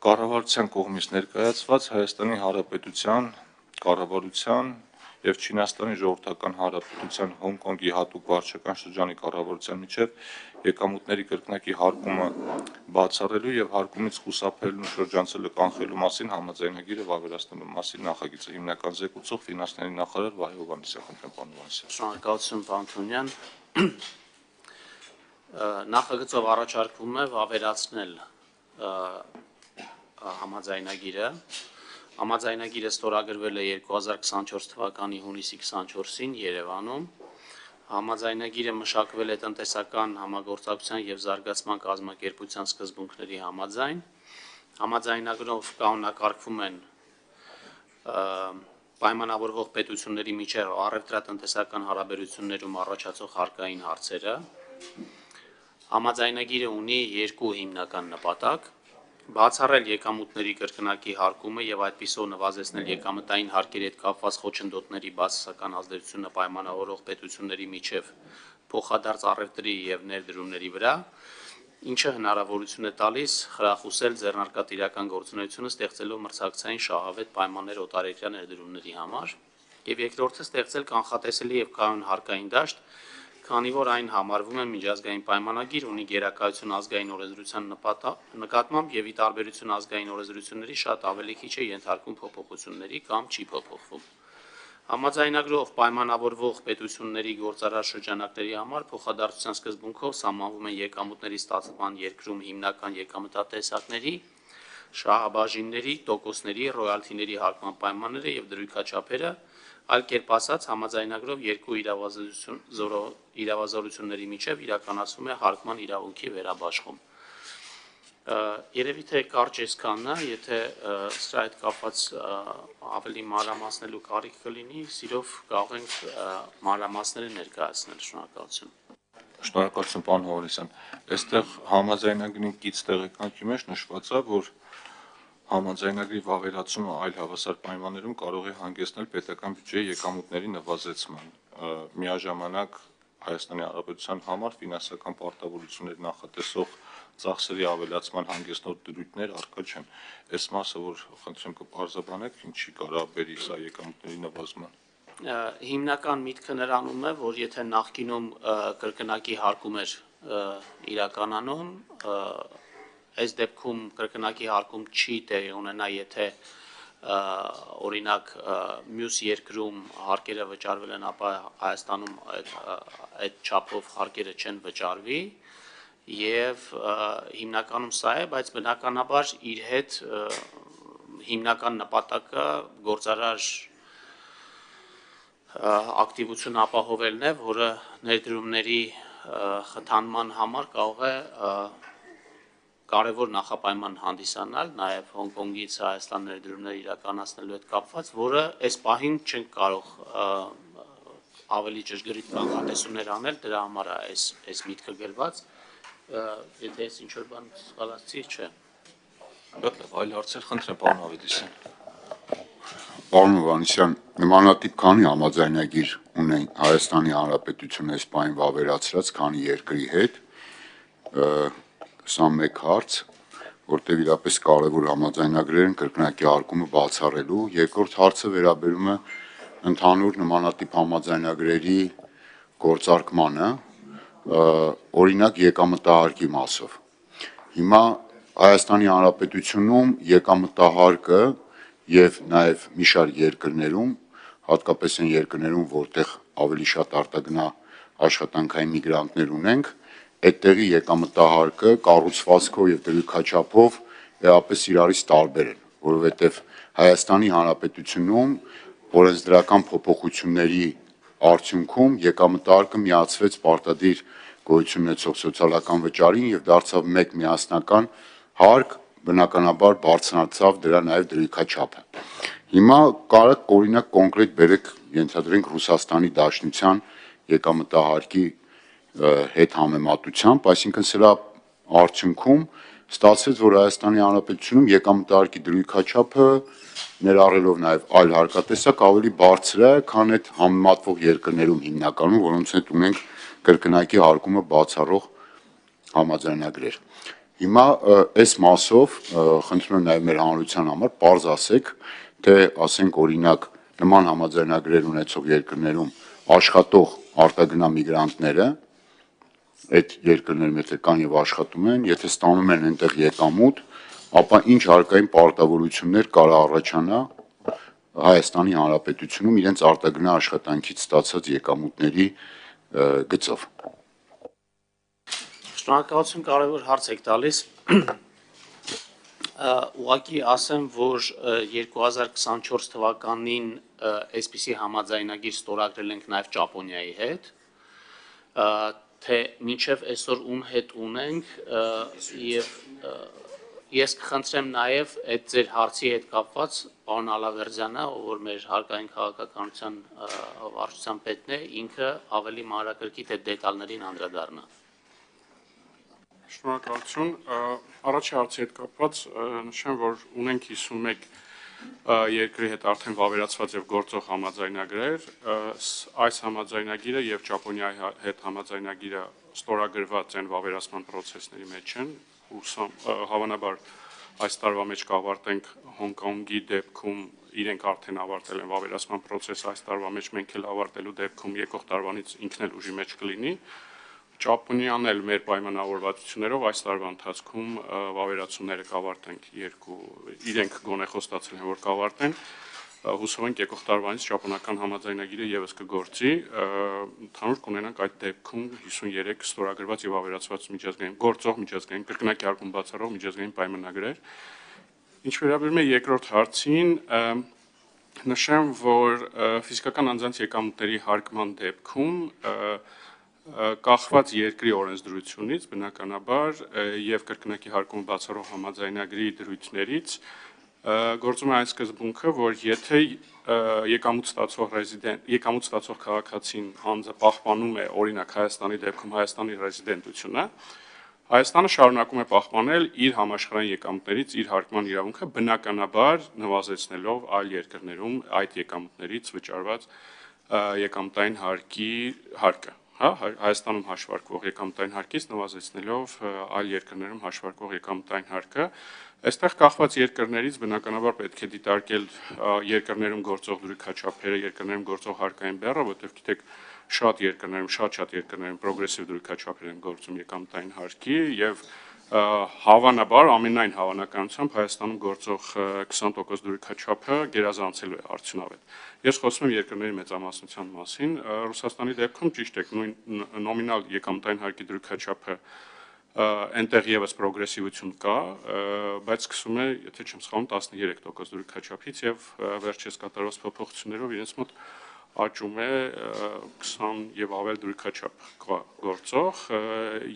Կառավարության կողմից ներկայացված Հայաստանի Հանրապետության կառավարության և Չինաստանի Ժողովրդական Հանրապետության Հոնկոնգի հատուկ վարչական շրջանի կառավարության միջև եկամուտների կրկնակի հարկումը բացառելու և հարկումից խուսափելն ու շրջանցելը կանխելու մասին համաձայնագիրը վավերացնելու մասին նախագիծը հիմնական զեկուցող ֆինանսների նախարար Վահե Հովհաննիսյան, խնդրեմ պարոն Հովհաննիսյան։ Շնորհակալություն պարոն Թունյան։ Նախագծով առաջարկվում է վավերացնել համաձայնագիրը։ Համաձայնագիրը ստորագրվել է 2024 թվականի հունիսի 24-ին Երևանում։ Համաձայնագիրը մշակվել է տնտեսական համագործակցության և զարգացման կազմակերպության սկզբունքների համաձայն։ Համաձայնագրով կանոնակարգվում են պայմանավորվող պետությունների միջև առևտրատնտեսական հարաբերություններում առաջացող հարկային հարցերը։ Համաձայնագիրը ունի երկու հիմնական նպատակ. բացառել եկամուտների կրկնակի հարկումը և այդպիսով նվազեցնել եկամտային հարկերի հետ կապված խոչընդոտների բացասական ազդեցությունը պայմանավորող պետությունների միջև փոխադարձ առևտրի և ներդրումների վրա, ինչը հնարավորություն է տալիս խրախուսել ձեռնարկատիրական գործունեությունը ստեղծելով մրցակցային շահավետ պայմաններ օտարերկրյա ներդրումների համար, և երկրորդը ստեղծել կանխատեսելի և կայուն հարկային դաշտ, քանի որ այն համարվում է միջազգային պայմանագիր, ունի գերակայություն ազգային օրենսդրության նկատմամբ և ի տարբերություն ազգային օրենսդրությունների շատ ավելի քիչ է ենթարկվում փոփոխությունների կամ չի փոփոխվում։ Համաձայնագրով պայմանավորվող պետությունների գործարար շրջանակների համար փոխադարձության սկզբունքով սահմանվում են եկամուտների ստացման երկրում հիմնական եկամտատեսակների, շահաբաժինների, տոկոսների, ռոյալթիների հարկման պայմանները և դրույքաչափերը, այլ կերպ ասած, համաձայնագրով երկու իրավազորությունների միջև իրականացվում է հարկման իրավունքի վերաբաշխում։ Երևի թե կարճ այսքանն է, եթե սրա հետ կապված ավելի մանրամասնելու կարիք կլինի, սիրով կարող ենք մանրամասները ներկայացնել։ Շնորհակալություն։ Շնորհակալություն պարոն Հովհաննիսյան։ Այստեղ համաձայնագրի կից տեղեկանքի մեջ նշված է, որ համաձայնագրի վավերացումը այլ հավասար պայմաններում կարող է հանգեցնել պետական բյուջեի եկամուտների նվազեցման։ Միաժամանակ Հայաստանի Հանրապետության համար ֆինանսական պարտավորություններ նախատեսող ծախսերի ավելացման հանգեցնող դրույթներ առկա չեն։ Այս մասը, որ խնդրեմ կպարզաբանեք, ինչի կարող բերի սա եկամուտների նվազման։ Հիմնական միտքը նրանում է, որ եթե նախկինում կրկնակի հարկում էր իրականանում, այս դեպքում կրկնակի հարկում չի տեղի ունենա, եթե օրինակ մյուս երկրում հարկերը վճարվել են, ապա Հայաստանում այդ չափով հարկերը չեն վճարվի, և հիմնականում սա է, բայց բնականաբար իր հետ հիմնական նպատակը գործարար ակտիվություն ապահովելն է, որը ներդրումների խթանման համար կարող է կարևոր նախապայման հանդիսանալ, նաև Հոնկոնգից Հայաստան ներդրումներ իրականացնելու հետ կապված, որը այս պահին չենք կարող ավելի ճշգրիտ կանխատեսումներ անել, դրա համար է այս միտքը գրված, եթե ես ինչ-որ բան սխալացրի, չէ։ Այլ հարցեր, խնդրեմ պարոն Ավետիսյան։ Պարոն Հովհաննիսյան, նմանատիպ քանի համաձայնագիր ունեն Հայաստանի Հանրապետությունը այս պահին վավերացրած քանի երկրի հետ, սա մեկ հարց, որտեղ իրապես կարևոր համաձայնագրեր են կրկնակի հարկումը բացառելու, երկրորդ հարցը վերաբերում է ընդհանուր նմանատիպ համաձայնագրերի գործարկմանը, օրինակ եկամտահարկի մասով։ Հիմա Հայաստանի Հանրապետությունում եկամտահարկը և նաև մի շարք երկրներում, հատկապես այն երկրներում, որտեղ ավելի շատ արտագնա աշխատանքային միգրանտներ ունենք, այդտեղի եկամտահարկը կառուցվածքով և դրույքաչափով էապես իրարից տարբեր են, որովհետև Հայաստանի Հանրապետությունում օրենսդրական փոփոխությունների արդյունքում եկամտահարկը միացվեց պարտադիր գոյություն ունեցող սոցիալական վճարին և դարձավ մեկ միասնական հարկ, բնականաբար բարձրացավ դրա նաև դրույքաչափը։ Հիմա կարաք օրինակ կոնկրետ բերեք, ենթադրենք Ռուսաստանի Դաշնության եկամտահարկի հետ համեմատությամբ, այսինքն սրա արդյունքում ստացվեց, որ Հայաստանի Հանրապետությունում եկամտահարկի դրույքաչափը ներառելով նաև այլ հարկատեսակ ավելի բարձր է, քան այդ համեմատվող երկրներում հիմնականում, որոնց հետ ունենք կրկնակի հարկումը բացառող համաձայնագրեր։ Հիմա այս մասով խնդրում եմ նաև մեր հանրության համար պարզ ասեք, թե ասենք օրինակ նման համաձայնագրեր ունեցող երկրներում աշխատող արտագնա միգրանտները այդ երկրներում եթե կան եւ աշխատում են, եթե ստանում են այնտեղ եկամուտ, ապա ինչ հարկային պարտավորություններ կարող առաջանա Հայաստանի Հանրապետությունում իրենց արտագնա աշխատանքից ստացած եկամուտների գծով։ Շնորհակալություն, կարևոր հարց եք տալիս։ Ուղղակի ասեմ, որ 2024 թվականին այսպիսի համաձայնագիր ստորագրել ենք նաև Ճապոնիայի հետ, թե մինչև այսօր ում հետ ունենք եւ ես կխնդրեմ նաև այդ ձեր հարցի հետ կապված պարոն Ալավերդյանը, ով որ մեր հարկային քաղաքականության վարչության պետն է, ինքը ավելի մանրակրկիտ այդ դետալներին անդրադառնա։ Շնորհակալություն։ Առաջի հարցի հետ կապված նշեմ, որ ունենք 51 երկրի հետ արդեն վավերացված եւ գործող համաձայնագրեր, այս համաձայնագիրը եւ Ճապոնիայի հետ համաձայնագիրը ստորագրված են վավերացման process-ների մեջ են, հավանաբար այս տարվա մեջ կավարտենք Հոնկոնգի դեպքում իրենք արդեն ավարտել են վավերացման process-ը, այս տարվա մեջ մենք էլ ավարտելու դեպքում եկող տարվանից ինքն էլ ուժի մեջ կլինի։ Ճապոնիան էլ մեր պայմանավորվածություններով այս տարվա ընթացքում վավերացումները կավարտենք իրենք գոնե խոստացել են, որ կավարտեն, հուսով ենք եկող տարվանից ճապոնական համաձայնագիրը եւս կգործի, ընդհանուր կունենանք այդ դեպքում 53 ստորագրված եւ ավերացված միջազգային գործող միջազգային կրկնակի արկում բացառող միջազգային պայմանագրեր։ Ինչ վերաբերում է երկրորդ հարցին, նշեմ, որ ֆիզիկական անձանց եկամուտների հարկման դեպքում կախված երկրի օրենսդրությունից բնականաբար եւ կրկնակի հարկումը բացառող համաձայնագրի դրույթներից գործում է այն սկզբունքը, որ եթե եկամուտ ստացող քաղաքացին անձը պահպանում է օրինակ Հայաստանի դեպքում Հայաստանի ռեզիդենտությունը, Հայաստանը շարունակում է պահպանել իր համաշխարհային եկամուտներից իր հարկման իրավունքը բնականաբար նվազեցնելով այլ երկրներում այդ եկամուտներից վճարված եկամտային հարկը, Հայաստանում հաշվարկվող եկամտային հարկից նվազեցնելով այլ երկրներում հաշվարկվող եկամտային հարկը, այստեղ կախված երկրներից բնականաբար պետք է դիտարկել երկրներում գործող դրույքաչափերը, երկրներում գործող հարկային բեռը, որտեղ գիտեք շատ երկրներում պրոգրեսիվ դրույքաչափեր են գործում եկամտային հարկի եւ հավանաբար ամենայն հավանականությամբ Հայաստանում գործող 20% դրույքաչափը գերազանցելու է արդյունավետ։ Ես խոսում եմ երկրների մեծամասնության մասին, Ռուսաստանի դեպքում ճիշտ է, նույն նոմինալ եկամտային հարկի դրույքաչափը այնտեղ եւս պրոգրեսիվություն կա, բայց սկսում է, եթե չեմ սխալվում, 13% դրույքաչափից եւ վերջերս կատարված փոփոխություններով իրենց մոտ աճում է 20 եւ ավել դրույքաչափ գործող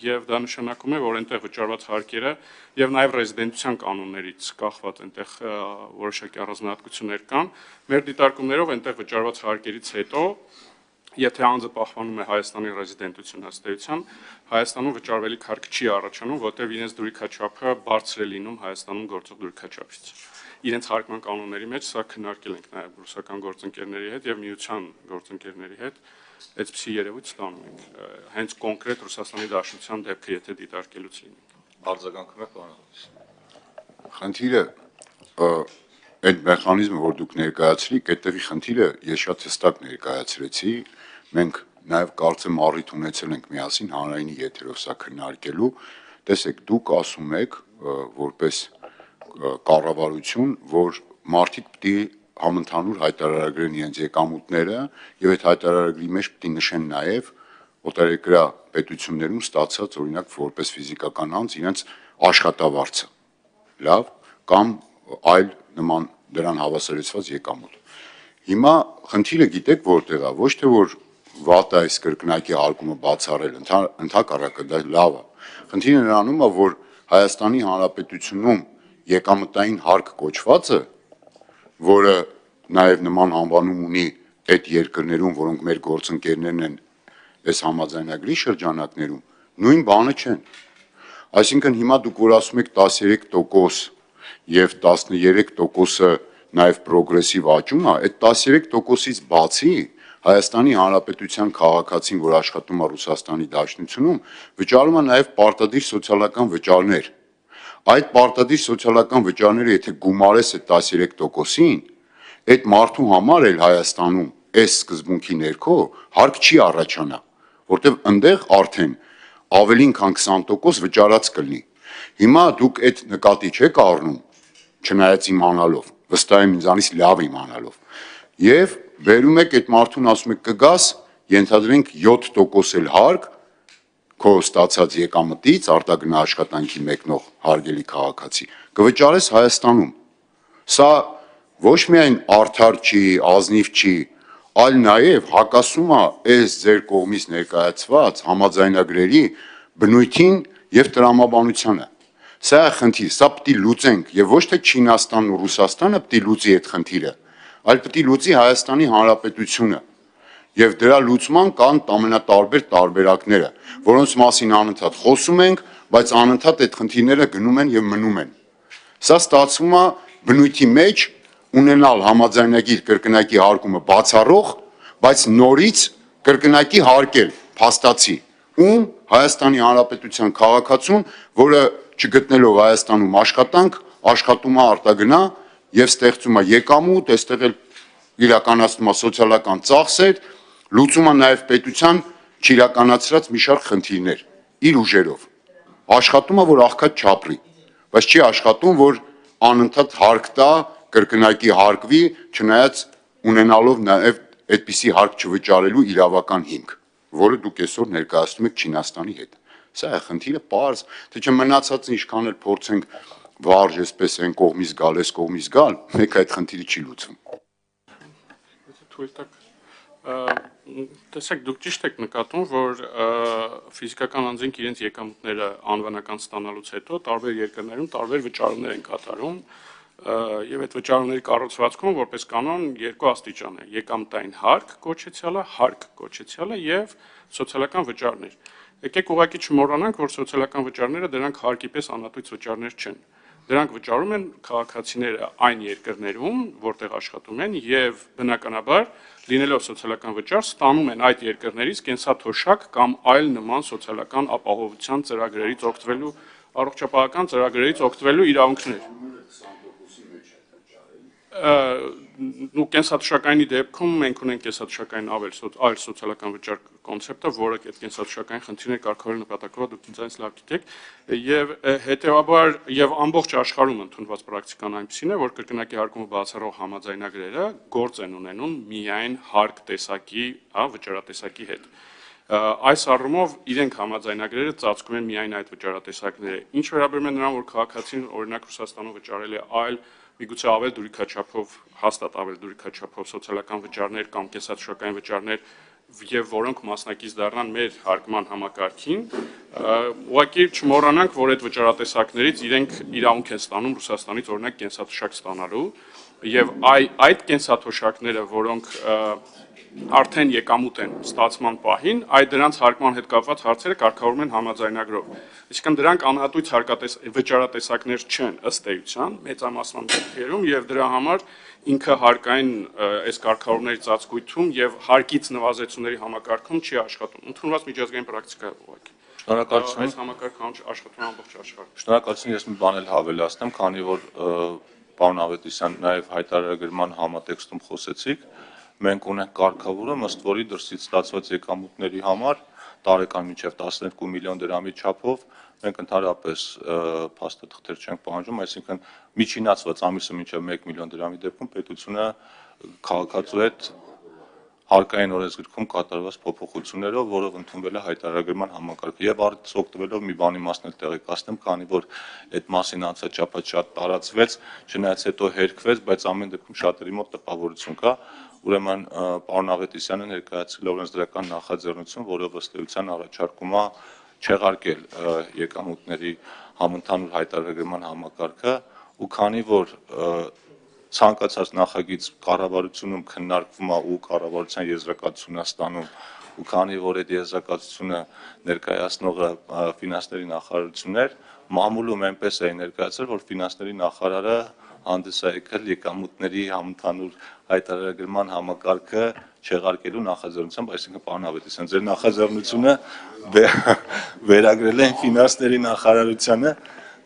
եւ դա նշանակում է, որ այնտեղ վճարված հարկերը եւ նաեւ ռեզիդենտության կանոններից կախված այնտեղ որոշակի առանձնահատկություններ կան։ Մեր դիտարկումներով այնտեղ վճարված հարկերից հետո եթե անձը պահպանում է Հայաստանի ռեզիդենտություն ըստեյության, Հայաստանում վճարվելիք հարկ չի առաջանում, որտեղ իրենց դրույքաչափը բարձր է լինում Հայաստանում գործող դրույքաչափից։ Իրենց հարկման կանոնների մեջ սա քննարկել ենք նաև ռուսական գործընկերների հետ եւ միության գործընկերների հետ այդպիսի երևույթ ստանում ենք հենց կոնկրետ Ռուսաստանի Դաշնության դեպքը եթե դիտարկելուց լինենք Արձագանքում եք պարոն։ Խնդիրը այդ մեխանիզմը որ դուք ներկայացրիք այդտեղի խնդիրը ես շատ հստակ ներկայացրեցի մենք նաև կարծեմ առիթ ունեցել ենք միասին հանրայինի եթերով սա քննարկելու տեսեք դուք ասում եք որպես կառավարություն, որ մարդիկ պիտի համընդհանուր հայտարարագրեն իրենց եկամուտները եւ այդ հայտարարագրի մեջ պիտի նշեն նաեւ օտարերկրյա պետություններում ստացած օրինակ որպես ֆիզիկական անձ իրենց աշխատավարձը, լավ, կամ այլ նման դրան հավասարեցված եկամուտ։ Հիմա խնդիրը գիտեք որտեղ է, ոչ թե որ վատ է այս կրկնակի հարկումը բացառել, ընդհակառակը դա լավ է։ Խնդիրը նրանում է, որ Հայաստանի Հանրապետությունում եկամտային հարկ կոչվածը, որը նաև նման անվանում ունի այդ երկրներում, որոնք մեր գործընկերներն են այս համաձայնագրի շրջանակներում, նույն բանը չեն։ Այսինքն հիմա դուք որ ասում եք 13% եւ 13%-ը նաև պրոգրեսիվ աճում է, այդ 13%-ից բացի Հայաստանի Հանրապետության քաղաքացին, որ աշխատում է Ռուսաստանի Դաշնությունում, վճարում է նաև պարտադիր սոցիալական վճարներ այդ պարտադիր սոցիալական վճարները եթե գումարես այդ 13%-ին, այդ մարդու համար էլ Հայաստանում այս սկզբունքի ներքո հարկ չի առաջանա, որտեղ այնտեղ արդեն ավելին քան 20% վճարած կլինի։ Հիմա դուք այդ նկատի չեք առնում, չնայած իմանալով, վստահ եմ ինձանից լավ իմանալով, եւ վերում եք այդ մարդուն ասում եք կգաս, ենթադրենք 7% էլ հարկ քո ստացած եկամտից արտագնա աշխատանքի մեկնող հարգելի քաղաքացի կվճարես Հայաստանում։ Սա ոչ միայն արդար չի, ազնիվ չի, այլ նաև հակասում է այս ձեր կողմից ներկայացված համաձայնագրերի բնույթին եւ տրամաբանությանը։ Սա է խնդիր, սա պետք է լուծենք եւ ոչ թե Չինաստանն ու Ռուսաստանը պետք է լուծի այդ խնդիրը, այլ պետք է լուծի Հայաստանի Հանրապետությունը։ Եվ դրա լուծման կան ամենատարբեր տարբերակները, որոնց մասին անընդհատ խոսում ենք, բայց անընդհատ այդ խնդիրները գնում են եւ մնում են։ Սա ստացվում է բնույթի մեջ ունենալ համաձայնագիր կրկնակի հարկումը բացառող, բայց նորից կրկնակի հարկել փաստացի, ում Հայաստանի Հանրապետության քաղաքացուն, որը չգտնելով Հայաստանում աշխատանք, աշխատում է արտագնա եւ ստեղծում է եկամուտ, այստեղ էլ իրականացնում է սոցիալական ծախսեր, լուծում է նաև պետության չիրականացրած մի շարք խնդիրներ իր ուժերով։ Աշխատում է, որ աղքատ չապրի, բայց չի աշխատում, որ անընդհատ հարկ տա, կրկնակի հարկվի, չնայած ունենալով նաև այդպիսի հարկ չվճարելու իրավական հիմք, որը դուք այսօր ներկայացնում եք Չինաստանի հետ։ Սա է խնդիրը պարզ, թե չէ մնացածը ինչքան էլ փորձենք վարժ, այսպես այն կողմից գալ, այս կողմից գալ, մեկ այդ խնդիրը չի լուծվում։ Թույլ տաք տեսեք, դուք ճիշտ եք նկատում, որ ֆիզիկական անձինք իրենց եկամուտները անվանական ստանալուց հետո տարբեր երկրներում տարբեր վճարումներ են կատարում եւ այդ վճարումների կառուցվածքում որպես կանոն երկու աստիճան է՝ եկամտային հարկ կոչեցյալը եւ սոցիալական վճարներ։ Եկեք ուղղակի չմոռանանք, որ սոցիալական վճարները դրանք հարկի պես անհատույց վճարներ չեն։ Դրանք վճարում են քաղաքացիները այն երկրներում, որտեղ աշխատում են եւ բնականաբար լինելով սոցիալական վճար ստանում են այդ երկրներից կենսաթոշակ կամ այլ նման սոցիալական ապահովության ծրագրերից օգտվելու, առողջապահական ծրագրերից օգտվելու իրավունքներ։ Ու կենսաթոշակայինի դեպքում մենք ունենք կենսաթոշակային այլ սոցիալական վճար կոնցեպտը, որը այդ կենսաթոշակային խնդիրները կարգավորելու նպատակով դուք ինձանից լավ գիտեք, եւ հետեւաբար եւ ամբողջ աշխարհում ընդունված պրակտիկան այնպեսին է, որ կրկնակի հարկումը բացառող համաձայնագրերը գործ են ունենում միայն հարկ տեսակի, վճարատեսակի հետ։ Այս առումով իրենք համաձայնագրերը ծածկում են միայն այդ վճարատեսակները։ Ինչ վերաբերում է նրան, որ քաղաքացին օրինակ Ռուսաստանում վճարել է այլ միգուցե ավել դուրիքաչափով, հաստատ ավել դուրիքաչափով սոցիալական վճարներ կամ կենսաթոշակային վճարներ եւ որոնք մասնակից դառնան մեր հարկման համակարգին, ուղղակի չմոռանանք, որ այդ վճարատեսակներից իրենք իրավունք են ստանում Ռուսաստանից օրինակ կենսաթոշակ ստանալու եւ այդ կենսաթոշակները, որոնք արդեն եկամուտ են ստացման պահին, այդ դրանց հարկման հետ կապված հարցերը կարգավորվում են համաձայնագրով։ Այսինքն դրանք անհատույց վճարատեսակներ չեն ըստ էության մեծամասնական դեպքերում եւ դրա համար ինքը հարկային այս կարգավորումների ծածկույթում եւ հարկից նվազեցումների համակարգում չի աշխատում։ Ընդունված միջազգային պրակտիկա է ուղղակի։ Շնորհակալություն։ Այս համակարգը աշխատում է ամբողջ աշխարհում։ Շնորհակալություն, ես մի բան էլ հավելացնեմ, քանի որ պարոն Ավետիսյան նաև հայտարարագրման համատեքստում խոսեցիք, մենք ունենք կարգավորում, ըստ որի դրսից ստացված եկամուտների համար տարեկան մինչև 12 միլիոն դրամի չափով մենք ընդհանրապես փաստաթղթեր չենք պահանջում, այսինքն միջինացված ամիսը մինչև 1 միլիոն դրամի դեպքում պետությունը քաղաքացու հետ հարկային օրենսգրքում կատարված փոփոխություններով, որով ընդունվել է հայտարարագրման համակարգը եւ առից օգտվելով մի բանի մասն էլ տեղեկացնեմ, քանի որ այդ մասին անցաչափած շատ տարածվեց, չնայած հետո հերքվեց, բայց ամեն դեպքում շատերի մոտ տպավորություն կա, ուրեմն պարոն Ավետիսյանը ներկայացրել օրենսդրական նախաձեռնություն, որով ըստ էության առաջարկում է չեղարկել եկամուտների համընդհանուր հայտարարագրման համակարգը, ու քանի որ ցանկացած նախագիծ կառավարությունում քննարկվում է ու կառավարության եզրակացությունն է ստանում, ու քանի որ այդ եզրակացությունը ներկայացնողը ֆինանսների նախարարությունն էր, մամուլում այնպես է ներկայացել, որ ֆինանսների նախարարը հանդես է եկել եկամուտների համընդհանուր հայտարարագրման համակարգը չեղարկելու նախաձեռնությամբ, այսինքն պարոն Ավետիսյան, ձեր նախաձեռնությունը վերագրել են ֆինանսների նախարարությանը,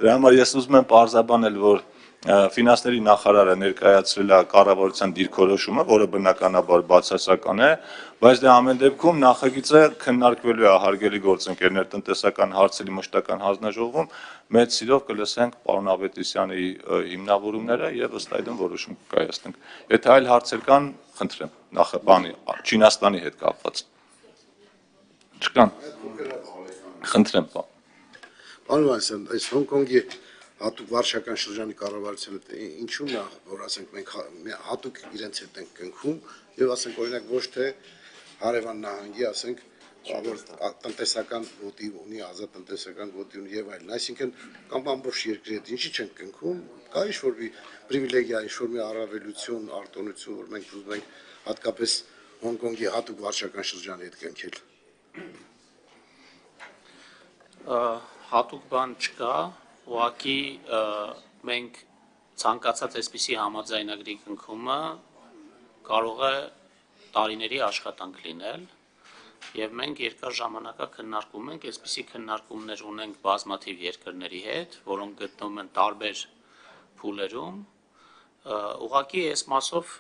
Դրա համար ես ուզում եմ պարզաբանել, որ ֆինանսների նախարարը ներկայացրել է կառավարության դիրքորոշումը, որը բնականաբար բացասական է, բայց դե ամեն դեպքում նախագիծը քննարկվելու է հարգելի գործընկերներ տնտեսական հարցերի մշտական հանձնաժողովում, մեծ սիրով կլսենք պարոն Ավետիսյանի հիմնավորումները եւ ըստ այդմ որոշում կկայացնենք։ Եթե այլ հարցեր կան, խնդրեմ, նախաբանի Չինաստանի հետ կապված։ Չկան։ Խնդրեմ, պարոն։ Պարոն Վանեսյան, այս Հոնկոնգի հատուկ վարչական շրջանի կառավարությունը ինչու՞մն է, որ ասենք մենք հատուկ իրենց հետ ենք կնքում եւ ասենք օրինակ ոչ թե հարևան նահանգի, ասենք, որ տնտեսական գոտի ունի, ազատ տնտեսական գոտի ունի եւ այլն, այսինքն կամ ամբողջ երկրի հետ ինչի չենք կնքում, կա ինչ-որ մի պրիվիլեգիա, ինչ-որ մի առավելություն, արտոնություն, որ մենք ուզում ենք հատկապես Հոնկոնգի հատուկ վարչական շրջանի հետ կնքել։ Հատուկ բան չկա, ուղղակի մենք ցանկացած այսպիսի համաձայնագրի կնքումը կարող է տարիների աշխատանք լինել եւ մենք երկար ժամանակա քննարկում ենք, այսպիսի քննարկումներ ունենք բազմաթիվ երկրների հետ, որոնք գտնվում են տարբեր փուլերում, ուղղակի այս մասով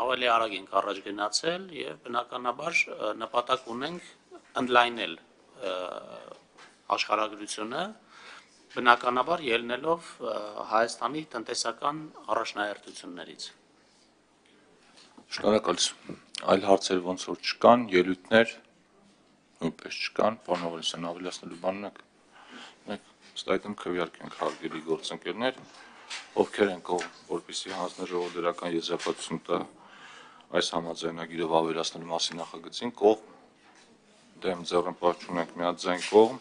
ավելի արագ ենք առաջ գնացել եւ բնականաբար նպատակ ունենք ընդլայնել աշխարհագրությունը, բնականաբար ելնելով Հայաստանի տնտեսական առաջնահերթություններից։ Շնորհակալություն։ Այլ հարցեր ոնց որ չկան, ելույթներ նույնպես չկան, պարոն Ավետիսյան, ավելացնելու բան ունեք։ Մենք ըստ այդմ քվեարկենք հարգելի գործընկերներ, ովքեր են կողմ, որպեսզի հանձնաժողովը դրական եզրափակություն տա այս համաձայնագիրով ավելացնելու մասին նախագծին, կողմ, դեմ ձեռնպահ չունենք, միաձայն կողմ,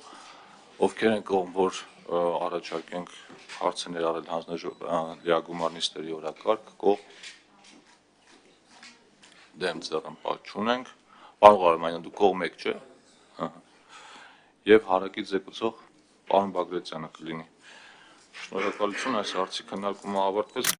ովքեր են կողմ, որ առաջարկենք հարցը ներառել հանձնաժողովի լիագումար նիստերի օրակարգ, կողմ, դեմ ձեռնպահ չունենք, պարոն Ղարամանյան, դու կողմ եք, չէ՞։ Եվ հարակից զեկուցող պարոն Բագրատյանը կլինի։ Շնորհակալություն, այս հարցի քննարկումը ավարտվեց։